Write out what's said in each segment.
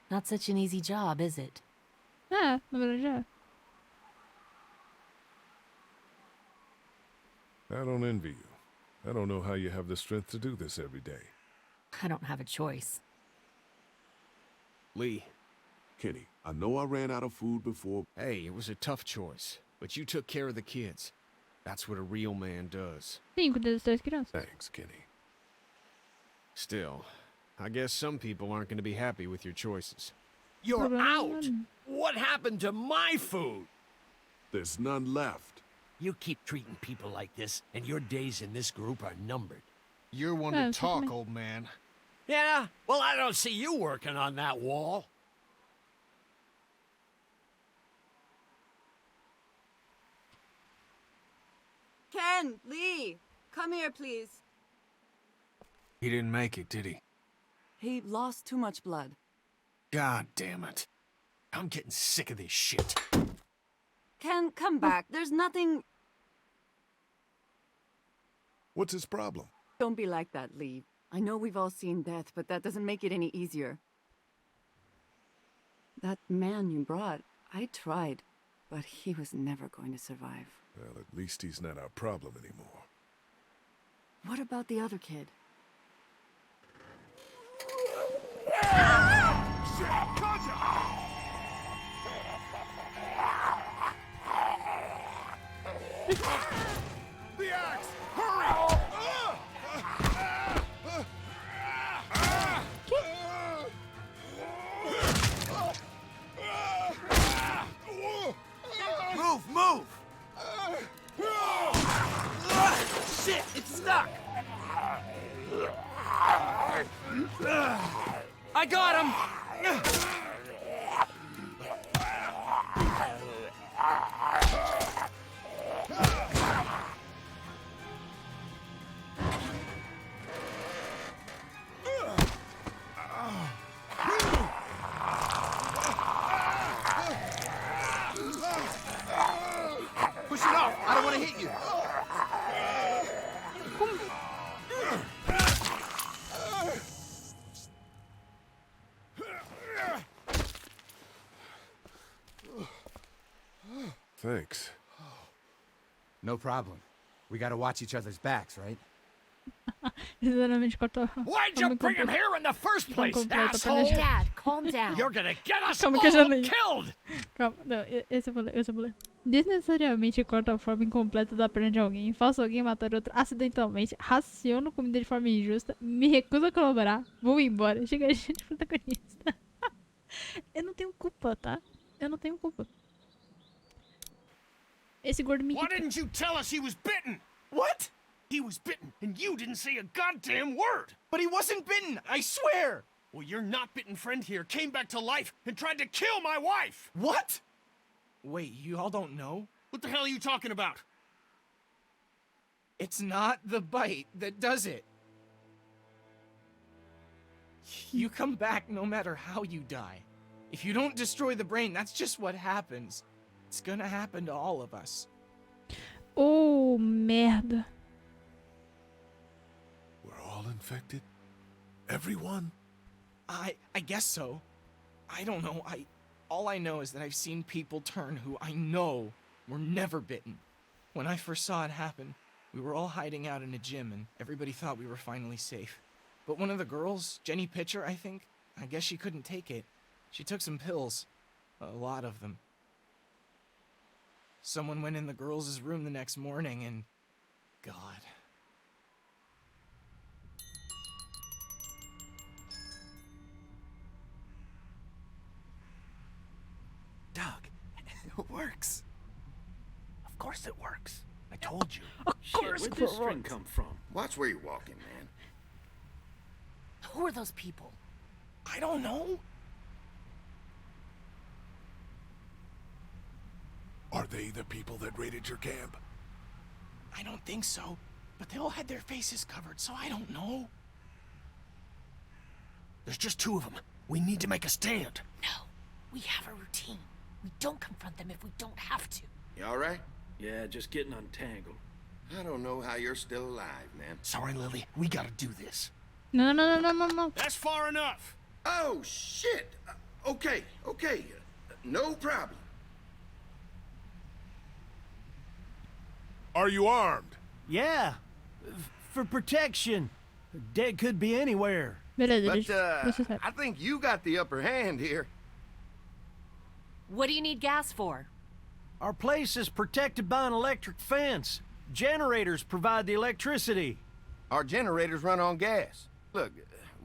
Not such an easy job, is it? É, na verdade é. I don't envy you. I don't know how you have the strength to do this every day. I don't have a choice. Lee. Kenny, I know I ran out of food before. Hey, it was a tough choice, but you took care of the kids. That's what a real man does. Sim, cuidei das 3 crianças. Thanks, Kenny. Still, I guess some people aren't going to be happy with your choices. You're Problema out! não. What happened to my food? There's none left. You keep treating people like this, and your days in this group are numbered. You're one Yeah, to it's talk, okay. old man. Yeah? Well, I don't see you working on that wall. Ken, Lee, come here, please. He didn't make it, did he? He lost too much blood. God damn it. I'm getting sick of this shit. Ken, come back. There's nothing... What's his problem? Don't be like that, Lee. I know we've all seen death, but that doesn't make it any easier. That man you brought, I tried, but he was never going to survive. Well, at least he's not our problem anymore. What about the other kid? The axe! Hurry! Move, move! Shit, it's stuck! I got him! Push it off! I don't want to hit you! Thanks. No problem. We gotta watch each other's backs, right? Sinceramente, cortou. Why'd you bring him here in the first place, completa, asshole? planeja- Dad, calm down. You're gonna get us Calma all que eu já li. killed! Calma, não, esse eu vou ler. Desnecessariamente corta a forma incompleta da perna de alguém, faço alguém matar outro acidentalmente, raciono comida de forma injusta, me recuso a colaborar, vou embora, chega a gente protagonista. Eu não tenho culpa, tá? Eu não tenho culpa. Esse gordo me Why irrita. didn't you tell us he was bitten? What? He was bitten, and you didn't say a goddamn word! But he wasn't bitten, I swear! Well, your not-bitten friend here came back to life and tried to kill my wife! What? Wait, you all don't know? What the hell are you talking about? It's not the bite that does it. You come back no matter how you die. If you don't destroy the brain, that's just what happens. It's gonna happen to all of us. Oh, merda. We're all infected? Everyone? I guess so. I don't know. All I know is that I've seen people turn who I know were never bitten. When I first saw it happen, we were all hiding out in a gym and everybody thought we were finally safe. But one of the girls, Jenny Pitcher, I think, I guess she couldn't take it. She took some pills. A lot of them. Someone went in the girls' room the next morning and... God. Doug, it works. Of course it works. I told you. Of Shit, course where'd it this string works. come from? Watch where you're walking, man. Who are those people? I don't know. Are they the people that raided your camp? I don't think so. But they all had their faces covered, so I don't know. There's just 2 of them. We need to make a stand. No, we have a routine. We don't confront them if we don't have to. You alright? Yeah, just getting untangled. I don't know how you're still alive, man. Sorry, Lily. We gotta do this. Não, não, não, não, não, não. That's far enough. Oh, shit! Okay, no problem. Are you armed? Yeah, for protection. Dead could be anywhere. Beleza, But, deixa eu I think you got the upper hand here. What do you need gas for? Our place is protected by an electric fence. Generators provide the electricity. Our generators run on gas. Look,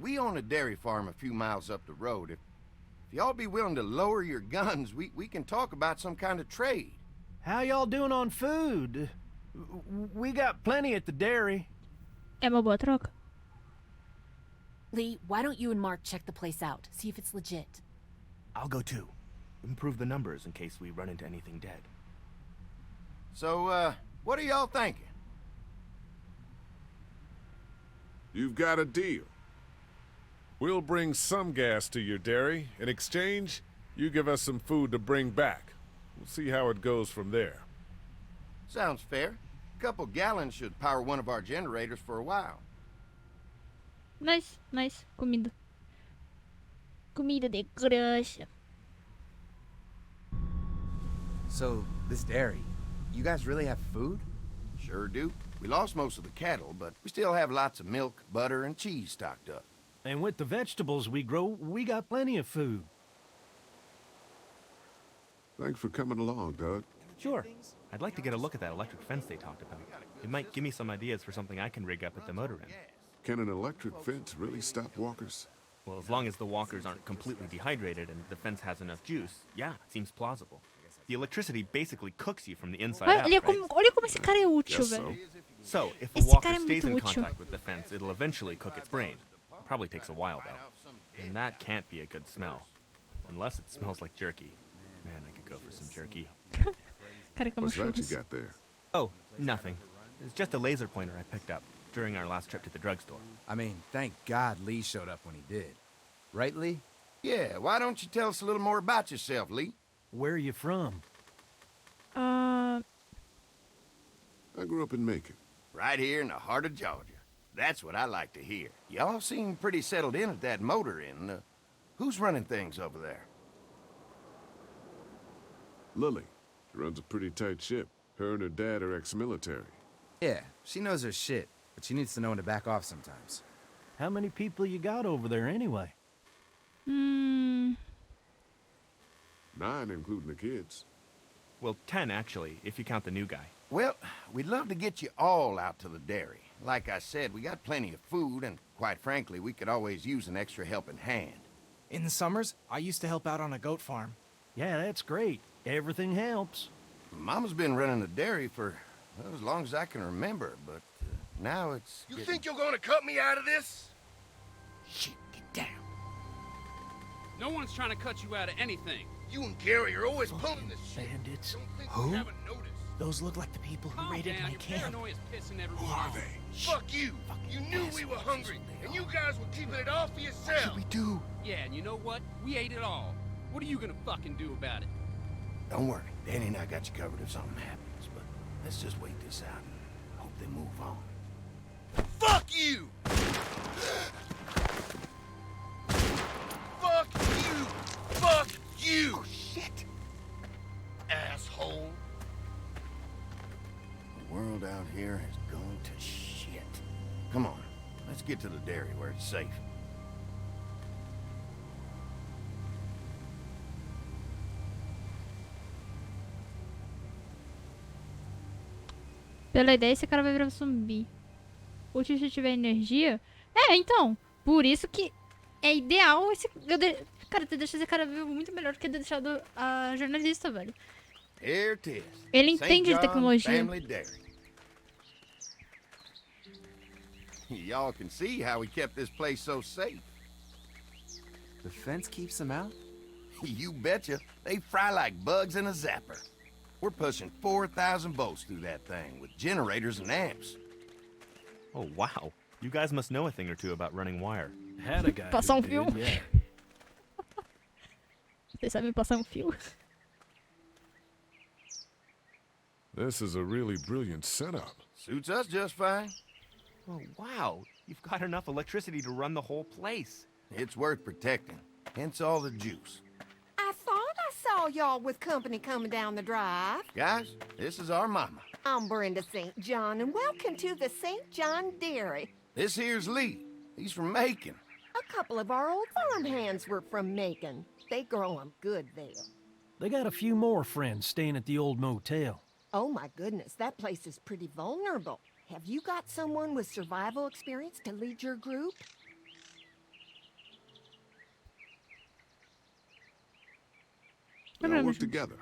we own a dairy farm a few miles up the road. If y'all be willing to lower your guns, we can talk about some kind of trade. How y'all doing on food? We got plenty at the dairy. É uma boa troca. Lee, why don't you and Mark check the place out? See if it's legit. I'll go too. Improve the numbers in case we run into anything dead. So, what are y'all thinking? You've got a deal. We'll bring some gas to your dairy. In exchange, you give us some food to bring back. We'll see how it goes from there. Sounds fair. A couple gallons should power one of our generators for a while. Nice. Comida. Comida de graça. So, this dairy, you guys really have food? Sure do. We lost most of the cattle, but we still have lots of milk, butter, and cheese stocked up. And with the vegetables we grow, we got plenty of food. Thanks for coming along, Doug. Sure. I'd like to get a look at that electric fence they talked about. It might give me some ideas for something I can rig up at the motor inn. Can an electric fence really stop walkers? Well, as long as the walkers aren't completely dehydrated and the fence has enough juice, yeah, it seems plausible. The electricity basically cooks you from the inside out, Olha right? olha como esse cara é útil, Guess velho. So, if a Esse walker cara é stays muito in útil. contact with the fence, it'll eventually cook its brain. Probably takes a while, though. And that can't be a good smell. Unless it smells like jerky. Man, I could go for some jerky. Cara, como What's that you churros. got there? Oh, nothing. It's just a laser pointer I picked up during our last trip to the drugstore. I mean, thank God Lee showed up when he did. Right, Lee? Yeah, why don't you tell us a little more about yourself, Lee? Where are you from? I grew up in Macon. Right here in the heart of Georgia. That's what I like to hear. Y'all seem pretty settled in at that motor inn. Who's running things over there? Lily. She runs a pretty tight ship. Her and her dad are ex-military. Yeah, she knows her shit, but she needs to know when to back off sometimes. How many people you got over there anyway? 9, including the kids. Well, 10 actually, if you count the new guy. Well, we'd love to get you all out to the dairy. Like I said, we got plenty of food, and quite frankly, we could always use an extra helping hand. In the summers, I used to help out on a goat farm. Yeah, that's great. Everything helps. Mama's been running the dairy for well, as long as I can remember, but now it's... You think you're gonna cut me out of this? Shit, get down. No one's trying to cut you out of anything. You and Gary are always pulling this shit. Bandits. Don't think Who? we haven't noticed. Those look like the people who Calm raided down, my your camp. paranoia's pissing everyone Who are off. they? Fuck you. You knew we were hungry, and you guys were keeping it all for yourself. We do. Yeah, and you know what? We ate it all. What are you gonna fucking do about it? Don't worry, Danny and I got you covered if something happens, but let's just wait this out and hope they move on. Fuck you! Fuck you! Fuck you! Oh, shit! Asshole. The world out here has gone to shit. Come on, let's get to the dairy where it's safe. Pela ideia, esse cara vai virar zumbi. Útil se tiver energia. É, então. Por isso que é ideal esse... Cara, tu deixa esse cara vivo muito melhor do que ter deixado a jornalista, velho. Here it is. Ele St. entende de John tecnologia. Family Dairy. Y'all can see how we kept this place so safe. The fence keeps them out? You betcha. They fry like bugs in a zapper. We're pushing 4,000 volts through that thing with generators and amps. Oh, wow. You guys must know a thing or two about running wire. Had a guy Passar who fio. did, yeah. Vocês sabem passar fio. This is a really brilliant setup. Suits us just fine. Oh, wow. You've got enough electricity to run the whole place. It's worth protecting. Hence all the juice. all y'all with company coming down the drive. Guys, this is our mama. I'm Brenda St. John, and welcome to the St. John Dairy. This here's Lee. He's from Macon. A couple of our old farm hands were from Macon. They grow 'em good there. They got a few more friends staying at the old motel. Oh my goodness, that place is pretty vulnerable. Have you got someone with survival experience to lead your group? We all work together.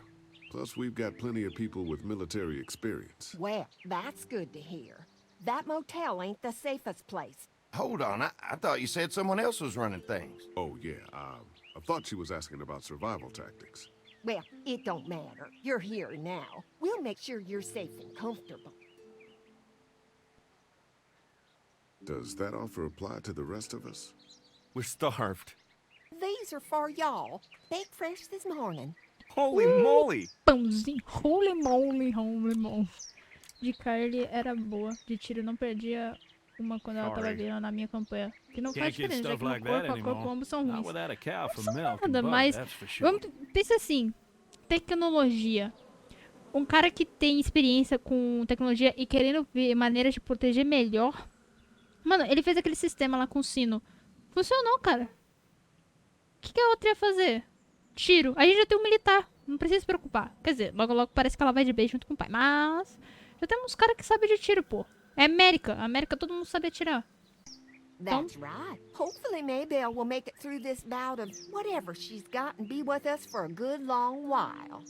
Plus, we've got plenty of people with military experience. Well, that's good to hear. That motel ain't the safest place. Hold on, I thought you said someone else was running things. Oh, yeah, I thought she was asking about survival tactics. Well, it don't matter. You're here now. We'll make sure you're safe and comfortable. Does that offer apply to the rest of us? We're starved. These are for y'all. Baked fresh this morning. Holy moly! Pãozinho. Holy moly, holy moly. De Carly era boa. De tiro não perdia uma quando ela tava virando na minha campanha. Que não faz diferença, já que no corpo a corpo ambos são ruins. Não são nada, mas vamos, pensa assim, tecnologia. Um cara que tem experiência com tecnologia e querendo ver maneiras de proteger melhor. Mano, ele fez aquele sistema lá com o sino. Funcionou, cara. O que a outra ia fazer? Tiro. A gente já tem um militar. Não precisa se preocupar. Quer dizer, logo logo parece que ela vai de beijo junto com o pai. Mas já temos caras que sabem de tiro, pô. É América. América todo mundo sabe atirar. That's right. Hopefully Maybelle will make it through this bout of whatever she's got and be with us for a good long while.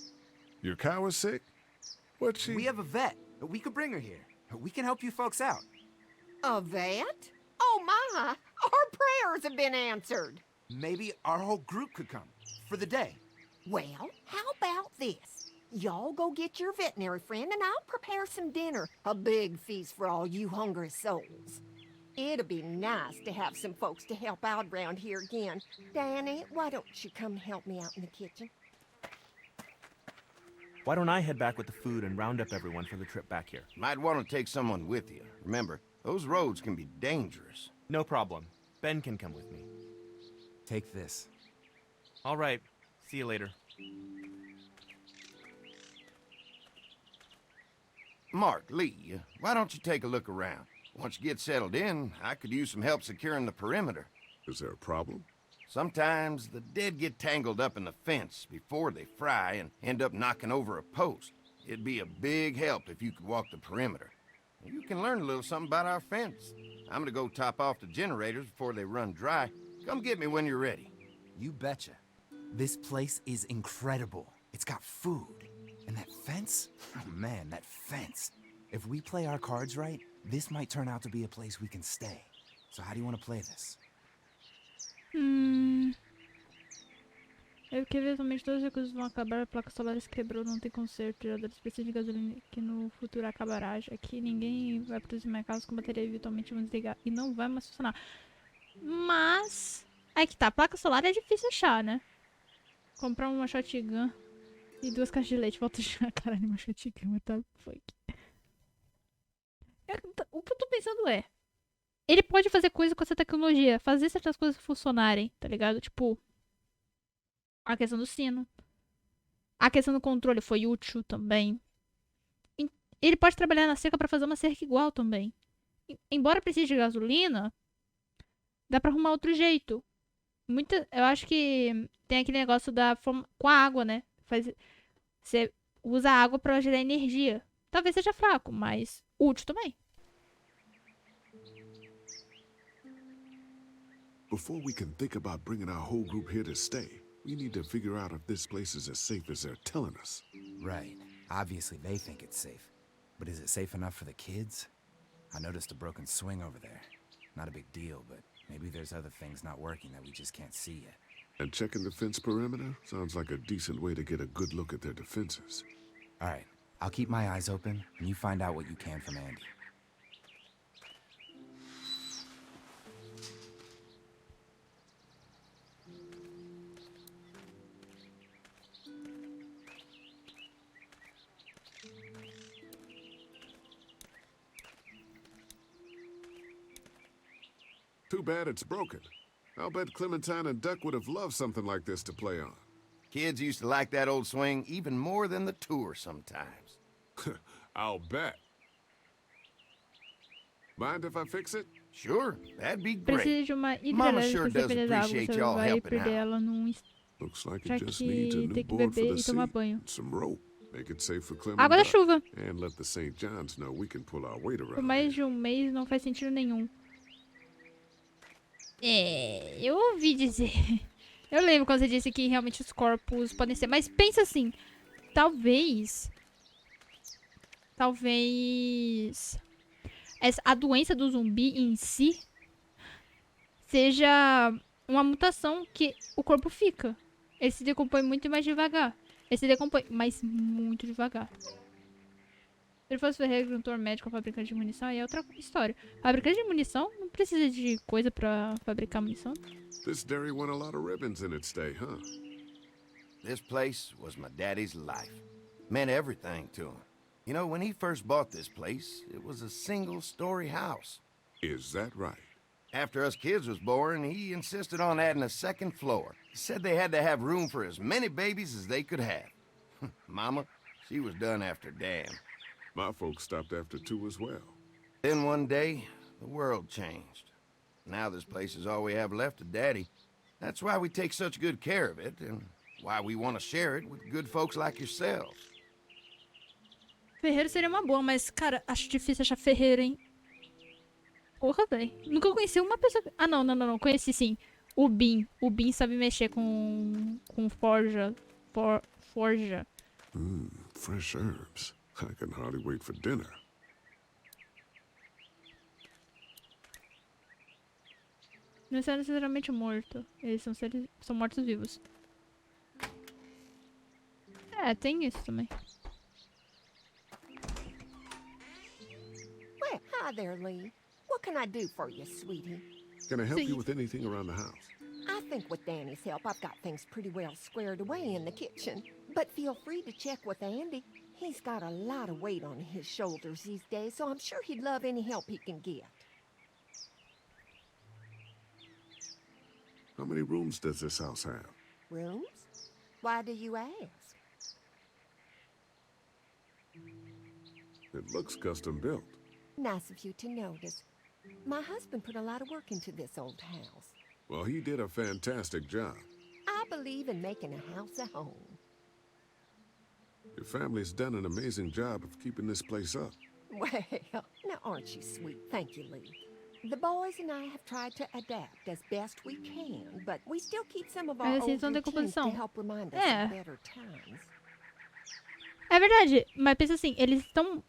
Your cow is sick? What's she... We have a vet. We could bring her here. We can help you folks out. A vet? Oh my! Our prayers have been answered. Maybe our whole group could come. For the day. Well, how about this? Y'all go get your veterinary friend and I'll prepare some dinner. A big feast for all you hungry souls. It'd be nice to have some folks to help out around here again. Danny, why don't you come help me out in the kitchen? Why don't I head back with the food and round up everyone for the trip back here? Might want to take someone with you. Remember, those roads can be dangerous. No problem. Ben can come with me. Take this. All right. See you later. Mark, Lee, why don't you take a look around? Once you get settled in, I could use some help securing the perimeter. Is there a problem? Sometimes the dead get tangled up in the fence before they fry and end up knocking over a post. It'd be a big help if you could walk the perimeter. You can learn a little something about our fence. I'm gonna go top off the generators before they run dry. Come get me when you're ready. You betcha. This place is incredible. It's got food. And that fence? Oh man, that fence. If we play our cards right, this might turn out to be a place we can stay. So how do you want to play this? É porque eventualmente todos os recursos vão acabar, a placa solar se quebrou, não tem conserto, geradores precisam de gasolina que no futuro acabará. Aqui ninguém vai produzir mais carros com bateria eventualmente vão desligar e não vai mais funcionar. Mas aí que tá, a placa solar é difícil achar, né? Comprar uma shotgun e 2 caixas de leite, volta a caralho, uma shotgun, tá fuck. O que eu tô pensando é, ele pode fazer coisa com essa tecnologia, fazer certas coisas funcionarem, tá ligado? Tipo, a questão do sino. A questão do controle foi útil também. Ele pode trabalhar na cerca pra fazer uma cerca igual também. Embora precise de gasolina, dá pra arrumar outro jeito. Eu acho que tem aquele negócio com a água, né? Você usa a água pra gerar energia. Talvez seja fraco, mas útil também. Before we can think about bringing our whole group here to stay, we need to figure out if this place is as safe as they're telling us. Right. Obviously they think it's safe. But is it safe enough for the kids? I noticed a broken swing over there. Not a big deal, but maybe there's other things not working that we just can't see yet. And checking the fence perimeter sounds like a decent way to get a good look at their defenses. All right. I'll keep my eyes open, and you find out what you can from Andy. Too bad it's broken. I'll bet Clementine and Duck would have loved something like this to play on. Kids used to like that old swing even more than the tour sometimes. I'll bet. Mind if I fix it? Sure, that'd be Precisa great. de uma Mama hidrelétrica sure se does depender da água. appreciate Você y'all vai helping perder out. ela num Looks like já it just needs a que new tem que board for beber the e tomar seat banho. and some rope. Make it safe for Clem Água da and Duck. chuva. And let the St. John's know we can pull our weight Por around. mais de um mês não faz sentido nenhum. É, eu ouvi dizer. Eu lembro quando você disse que realmente os corpos podem ser. Mas pensa assim, talvez a doença do zumbi em si seja uma mutação que o corpo fica. Ele se decompõe muito mais devagar. Ele se decompõe, mas muito devagar. Se ele fosse ferreiro, agricultor, médico, fabricante de munição, aí é outra história. Fabricante de munição não precisa de coisa pra fabricar munição. This dairy won a lot of ribbons in its day, huh? This place was my daddy's life. Meant everything to him. You know, when he first bought this place, it was a single-story house. Is that right? After us kids was born, he insisted on adding a second floor. He said they had to have room for as many babies as they could have. Mama, she was done after Dan. My folks stopped after 2 as well. Then one day, the world changed. Now this place is all we have left of Daddy. That's why we take such good care of it, and why we want to share it with good folks like yourselves. Ferreiro seria uma boa, mas, cara, acho difícil achar ferreiro, hein? Porra, velho. Nunca conheci uma pessoa... Ah, não. Conheci, sim. O Bin. O Bin sabe mexer com forja. Forja. Fresh herbs. I can hardly wait for dinner. Não é necessariamente morto. Eles são mortos-vivos. É, tem isso também. Well, hi there, Lee. What can I do for you, sweetie? Can I help you with anything around the house? I think with Danny's help, I've got things pretty well squared away in the kitchen. But feel free to check with Andy. He's got a lot of weight on his shoulders these days, so I'm sure he'd love any help he can get. How many rooms does this house have? Rooms? Why do you ask? It looks custom built. Nice of you to notice. My husband put a lot of work into this old house. Well, he did a fantastic job. I believe in making a house a home. Your family's done an amazing job of keeping this place up. Well, now aren't you sweet? Thank you, Lee. The boys and I have tried to adapt as best we can, but we still keep some of our old routines to help remind us of better times. É verdade, mas pensa assim, eles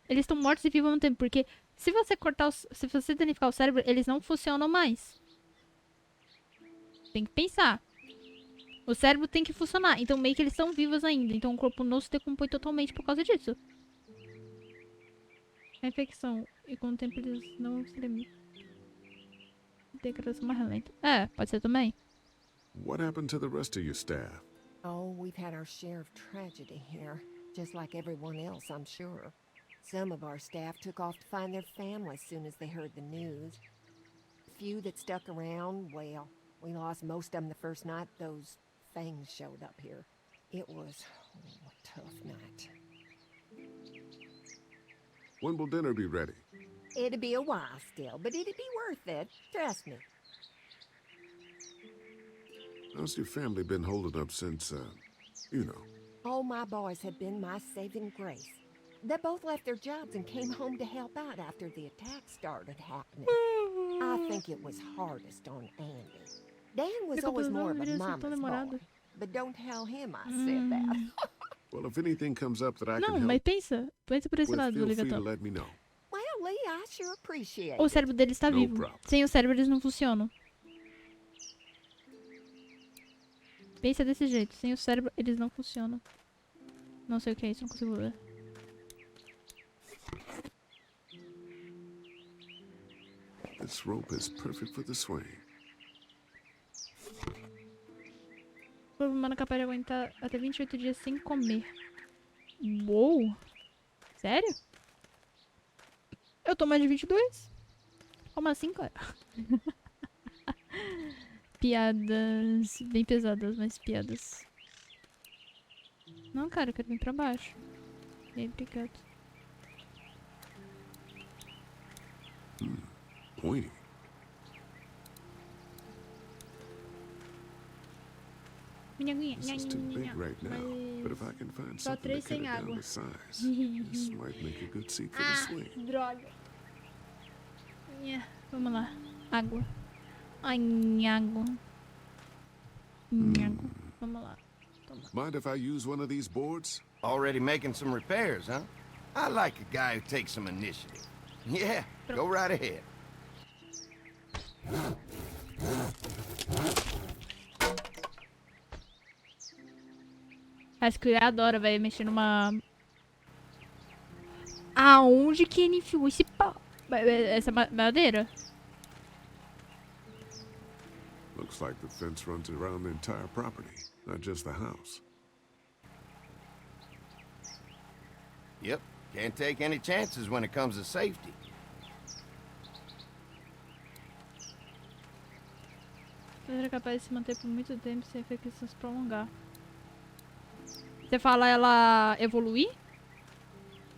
estão mortos e vivos ao mesmo tempo, porque se você danificar o cérebro, eles não funcionam mais. Tem que pensar. O cérebro tem que funcionar, então meio que eles estão vivos ainda, então o corpo não se decompõe totalmente por causa disso. A infecção, e com o tempo eles não se limitam. Degradação mais lenta. É, pode ser também. What happened to the rest of your staff? Oh, we've had our share of tragedy here. Just like everyone else, I'm sure. Some of our staff took off to find their families soon as they heard the news. The few that stuck around, well, we lost most of them the first night those things showed up here. It was a tough night. When will dinner be ready? It'll be a while still, but it'll be worth it. Trust me. How's your family been holding up since, you know? Oh, my boys have been my saving grace. They both left their jobs and came home to help out after the attack started happening. I think it was hardest on Andy. Dan was always more of a mama's boy, but don't tell him I said that. Well, if anything comes up that I Não, can mas help, pensa por esse lado do feel free to ligatório. let me know. Well, Lee, I sure appreciate O it. cérebro deles está vivo. problem. Sem o cérebro eles não funcionam. Pensa desse jeito. Sem o cérebro eles não funcionam. Não sei o que é isso, não consigo ver. This rope is perfect for the swing. O corpo humano é capaz de aguentar até 28 dias sem comer. Uou! Sério? Eu tô mais de 22. Como assim, cara? Piadas bem pesadas, mas piadas. Não, cara, eu quero vir pra baixo. E aí, obrigado. Pointy. This is too big right now, but if I can find Só something to 3 cut sem it down água. to size, this might make a good seat for the swing. Droga. Vamos lá. Água. Ai, água. Água. Vamos lá. Toma. Mind if I use one of these boards? Already making some repairs, huh? I like a guy who takes some initiative. Yeah, go right ahead. Acho que ele adora, velho, mexer numa... Aonde que ele enfiou esse pau? Essa madeira? Looks like the fence runs around the entire property, not just the house. Yep, can't take any chances when it comes to safety. Ela é capaz de se manter por muito tempo sem infecção se prolongar. Você fala ela evoluir?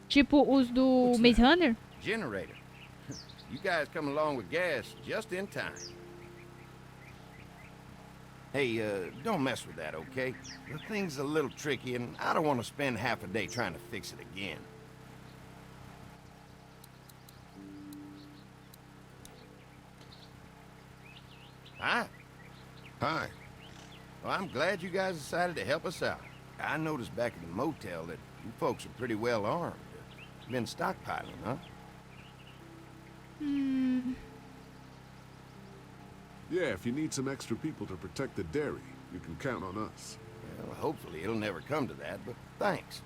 Tipo os do Maze Runner? Generator. You guys come along with gas just in time. Hey, don't mess with that, okay? The thing's a little tricky, and I don't want to spend half a day trying to fix it again. Hi. Hi. Well, I'm glad you guys decided to help us out. I noticed back at the motel that you folks are pretty well armed. Been stockpiling, huh? Yeah, if you need some extra people to protect the dairy, you can count on us. Well, hopefully it'll never come to that, but thanks.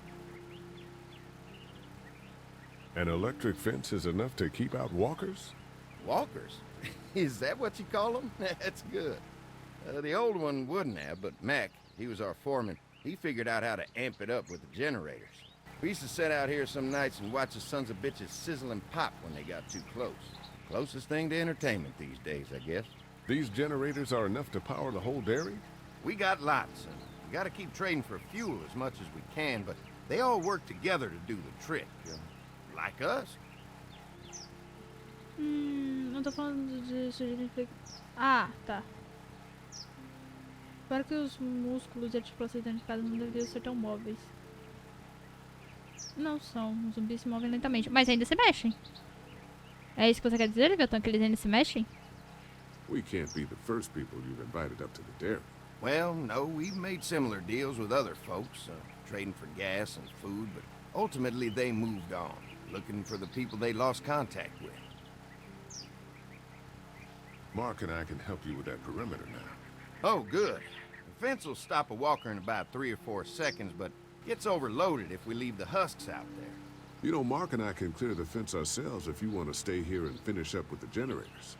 An electric fence is enough to keep out walkers? Walkers? Is that what you call them? That's good. The old one wouldn't have, but Mac, he was our foreman, he figured out how to amp it up with the generators. We used to sit out here some nights and watch the sons of bitches sizzle and pop when they got too close. Closest thing to entertainment these days, I guess. These generators are enough to power the whole dairy? We got lots, and we gotta keep trading for fuel as much as we can, but they all work together to do the trick, like us. Não tô falando de... Ah, tá. Espero que os músculos e articulações danificadas não deveriam ser tão móveis. Não são. Os zumbis se movem lentamente, mas ainda se mexem. É isso que você quer dizer, Leviathan? Que eles ainda se mexem? We can't be the first people you've invited up to the dairy. Well, no, we've made similar deals with other folks, trading for gas and food, but ultimately they moved on, looking for the people they lost contact with. Mark and I can help you with that perimeter now. Oh, good. The fence will stop a walker in about 3 or 4 seconds, but gets overloaded if we leave the husks out there. You know, Mark and I can clear the fence ourselves if you want to stay here and finish up with the generators.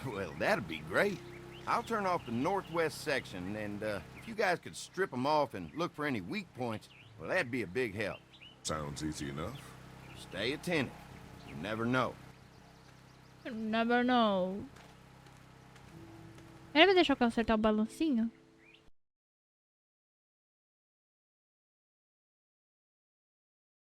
Well, that'd be great. I'll turn off the northwest section, and if you guys could strip them off and look for any weak points, well, that'd be a big help. Sounds easy enough. Stay attentive. You never know. You never know. Ele vai deixar eu consertar o balancinho?